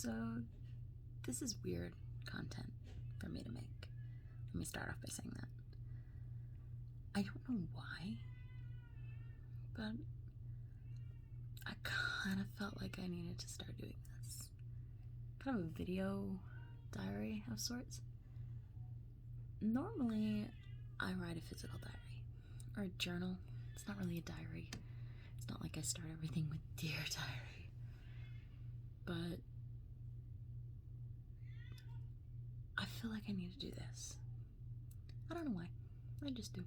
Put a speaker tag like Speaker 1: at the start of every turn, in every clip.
Speaker 1: So, this is weird content for me to make. Let me start off by saying that. I don't know why, but I kind of felt like I needed to start doing this. Kind of a video diary of sorts. Normally, I write a physical diary or a journal. It's not really a diary. It's not like I start everything with Dear Diary. But I feel like I need to do this. I don't know why. I just do.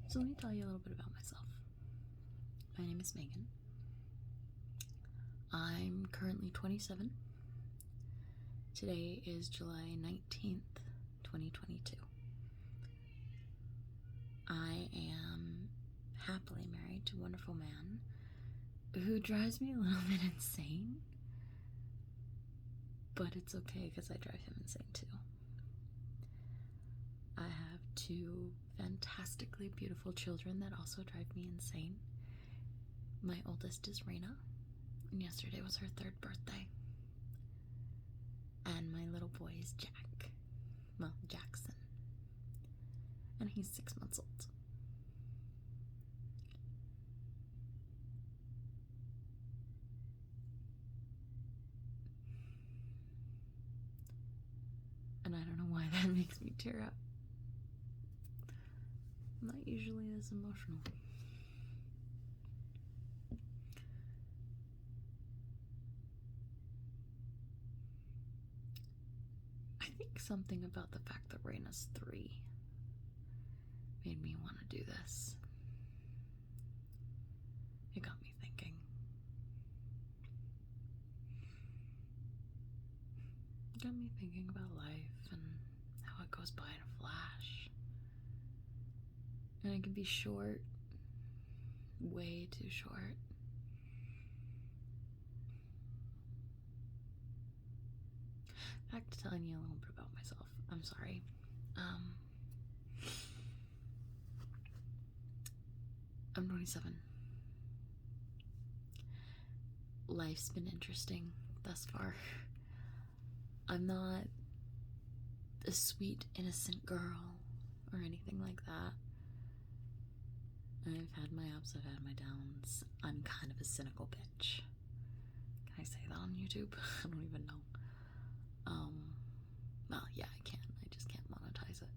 Speaker 1: So let me tell you a little bit about myself. My name is Megan. I'm currently 27. Today is July 19th, 2022. I am happily married to a wonderful man who drives me a little bit insane, but it's okay because I drive him insane too. I have 2 fantastically beautiful children that also drive me insane. My oldest is Raina, and yesterday was her 3rd birthday. And my little boy is Jack. Well, Jackson. And he's 6 months old. And I don't know why that makes me tear up. I'm not usually this emotional. I think something about the fact that Raina's 3 made me want to do this. It got me thinking. It got me thinking about life and how it goes by in a flash. And it can be short, way too short. Back to telling you a little bit about myself. I'm sorry. I'm 27. Life's been interesting thus far. I'm not a sweet, innocent girl or anything like that. I've had my ups, I've had my downs. I'm kind of a cynical bitch. Can I say that on YouTube? I don't even know. Well, yeah, I can. I just can't monetize it.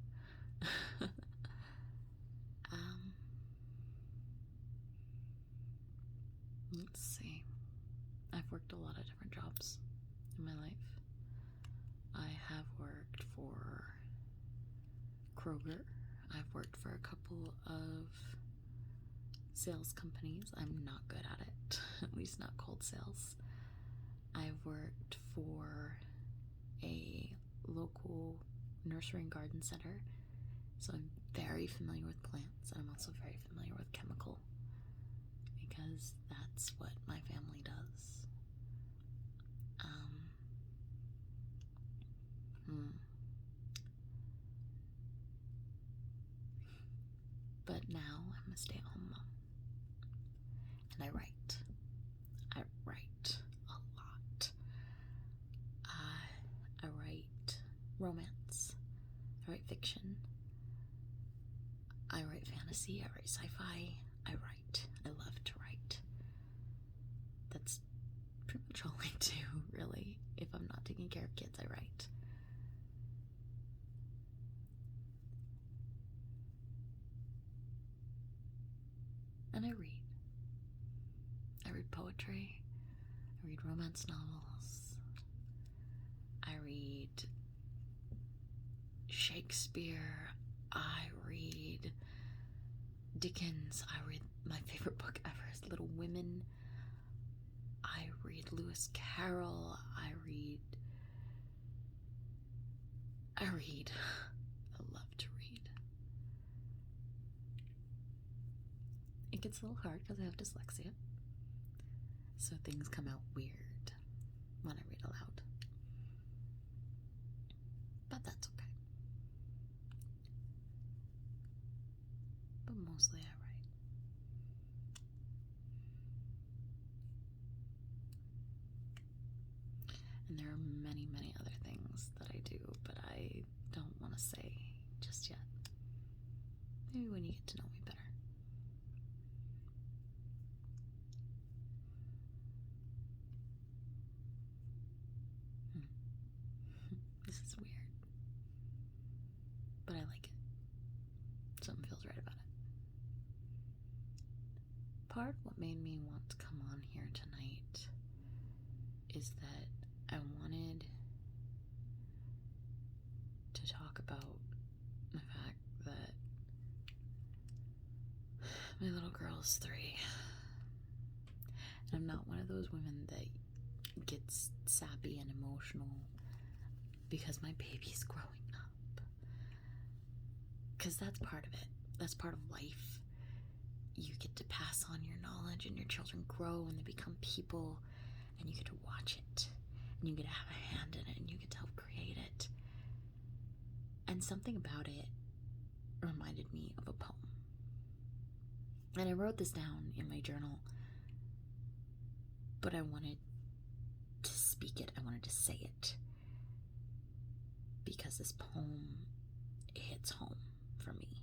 Speaker 1: Let's see. I've worked a lot of different jobs in my life. I have worked for Kroger. I've worked for a couple of sales companies. I'm not good at it, at least not cold sales. I've worked for a local nursery and garden center, so I'm very familiar with plants, and I'm also very familiar with chemical, because that's what my family does. But now I'm a stay-at-home mom, and I write. I write a lot. I write romance. I write fiction. I write fantasy. I write sci-fi. I write. I love to write. That's pretty much all I do, really. If I'm not taking care of kids, I write. And I read. I read poetry. I read romance novels. I read Shakespeare. I read Dickens. I read, my favorite book ever is Little Women. I read Lewis Carroll. I love to read. It gets a little hard because I have dyslexia, so things come out weird when I read aloud. But that's okay. But mostly I And there are many, many other things that I do, but I don't want to say just yet. Maybe when you get to know me better. This is weird. But I like it. Something feels right about it. Part of what made me want to come on here tonight is that I wanted to talk about the fact that my little girl's 3. And I'm not one of those women that gets sappy and emotional because my baby's growing up. Because that's part of it. That's part of life. You get to pass on your knowledge and your children grow and they become people and you get to watch it. And you get to have a hand in it and you get to help create it. And something about it reminded me of a poem. And I wrote this down in my journal, but I wanted to speak it. I wanted to say it. Because this poem hits home for me.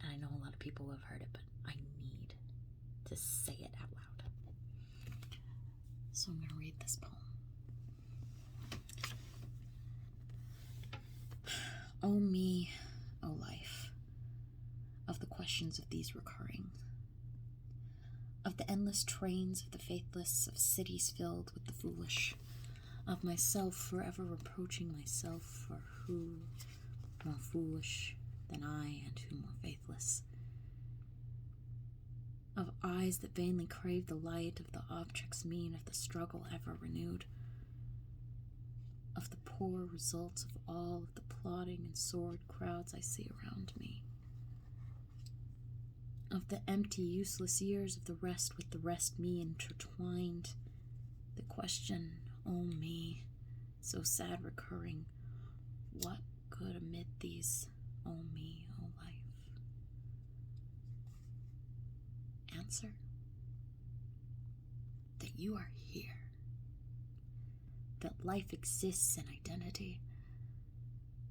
Speaker 1: And I know a lot of people have heard it, but I need to say it out loud. So I'm going to read this poem. Oh me, oh life, of the questions of these recurring, of the endless trains of the faithless, of cities filled with the foolish, of myself forever reproaching myself for who more foolish than I and who more faithless, of eyes that vainly crave the light of the objects mean of the struggle ever renewed, of the poor results of all of the plodding and sordid crowds I see around me, of the empty, useless years of the rest with the rest me intertwined, the question, oh me, so sad recurring, what good amid these, oh me, oh life? Answer, that you are here, that life exists in identity,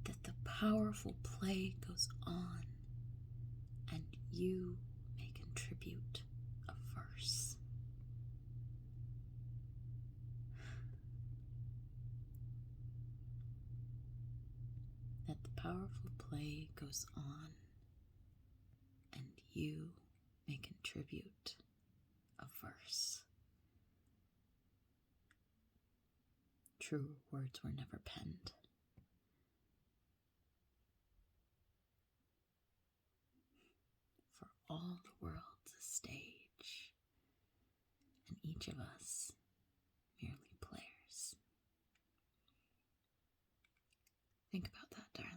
Speaker 1: that the powerful play goes on, and you may contribute a verse. That the powerful play goes on, and you may contribute a verse. True words were never penned. For all the world's a stage, and each of us merely players. Think about that, darling.